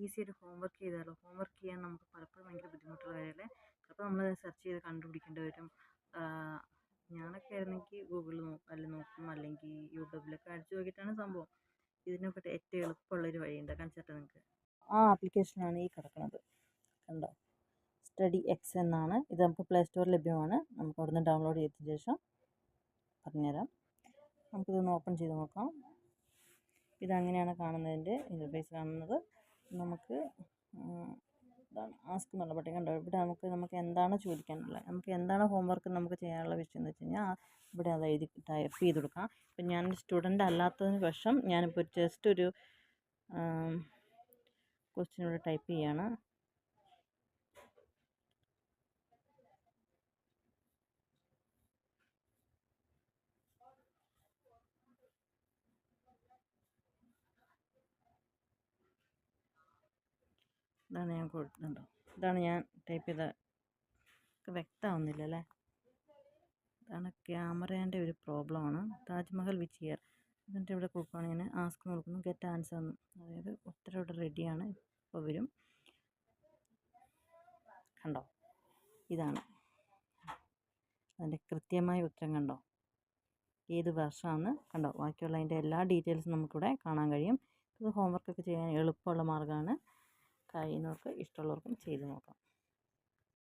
Easy ആയിട്ട് homework ചെയ്താലോ? Homework ചെയ്യാൻ നമുക്ക് പലപ്പോഴും ഭയങ്കര ബുദ്ധിമുട്ടുള്ള കാര്യമല്ലേ. അപ്പോൾ നമ്മൾ സെർച്ച് ചെയ്ത് കണ്ടുപിടിക്കേണ്ടി വരും. ഞാനൊക്കെ ആയിരുന്നെങ്കിൽ ഗൂഗിളിൽ നോക്കും, അല്ലെങ്കിൽ യൂട്യൂബിലൊക്കെ അടിച്ചു നോക്കിയിട്ടാണ് സംഭവം. ഇതിനൊക്കെ ഏറ്റവും എളുപ്പമുള്ളൊരു വഴിയുണ്ട്, കാണിച്ചിട്ട് നിങ്ങൾക്ക്. ആ ആപ്ലിക്കേഷനാണ് ഈ കിടക്കുന്നത്, കണ്ടോ? സ്റ്റഡി എക്സ് എന്നാണ് ഇത്. നമുക്ക് പ്ലേ സ്റ്റോറിൽ ലഭ്യമാണ്. നമുക്ക് അവിടെ നിന്ന് ഡൗൺലോഡ് ചെയ്തതിന് ശേഷം പറഞ്ഞുതരാം. നമുക്കിതൊന്ന് ഓപ്പൺ ചെയ്ത് നോക്കാം. ഇതങ്ങനെയാണ് കാണുന്നതിൻ്റെ ഇൻ്റർഫേസ് കാണുന്നത്. നമുക്ക് ഇതാണ് ആസ്ക് എന്നുള്ള ബട്ടൺ, കണ്ടോ? ഇവിടെ നമുക്ക് എന്താണ് ചോദിക്കാനുള്ളത്, നമുക്ക് എന്താണ് ഹോംവർക്ക് നമുക്ക് ചെയ്യാനുള്ള വിഷയം എന്ന് വെച്ച് കഴിഞ്ഞാൽ ഇവിടെ അത് എഴുതി ടൈപ്പ് ചെയ്ത് കൊടുക്കാം. ഇപ്പം ഞാൻ സ്റ്റുഡൻ്റ് അല്ലാത്തതിന് പക്ഷം ഞാനിപ്പോൾ ജസ്റ്റ് ഒരു ക്വസ്റ്റ്യൻ ഇവിടെ ടൈപ്പ് ചെയ്യാണ്. ഇതാണ് ഞാൻ കൊടുക്കുന്നുണ്ടോ, ഇതാണ് ഞാൻ ടൈപ്പ് ചെയ്ത. വ്യക്തമാവുന്നില്ല അല്ലേ? ഇതാണ് ക്യാമറേൻ്റെ ഒരു പ്രോബ്ലമാണ്. താജ്മഹൽ വിച്ച് ഇയർ എന്നിട്ട് ഇവിടെ കൊടുക്കുകയാണെങ്കിൽ ഞാൻ ആസ്ക് കൊടുക്കുന്നു, ഗെറ്റ് ആൻസർ എന്ന്. അതായത് ഉത്തരം ഇവിടെ റെഡിയാണ്, ഇപ്പോൾ വരും. കണ്ടോ? ഇതാണ് അതിൻ്റെ കൃത്യമായ ഉത്തരം, കണ്ടോ? ഏത് വർഷമാണെന്ന് കണ്ടോ? ബാക്കിയുള്ള അതിൻ്റെ എല്ലാ ഡീറ്റെയിൽസും നമുക്കിവിടെ കാണാൻ കഴിയും. ഇത് ഹോംവർക്കൊക്കെ ചെയ്യാൻ എളുപ്പമുള്ള മാർഗ്ഗമാണ്. കഴിയുന്നവർക്ക് ഇഷ്ടമുള്ളവർക്കും ചെയ്ത് നോക്കാം.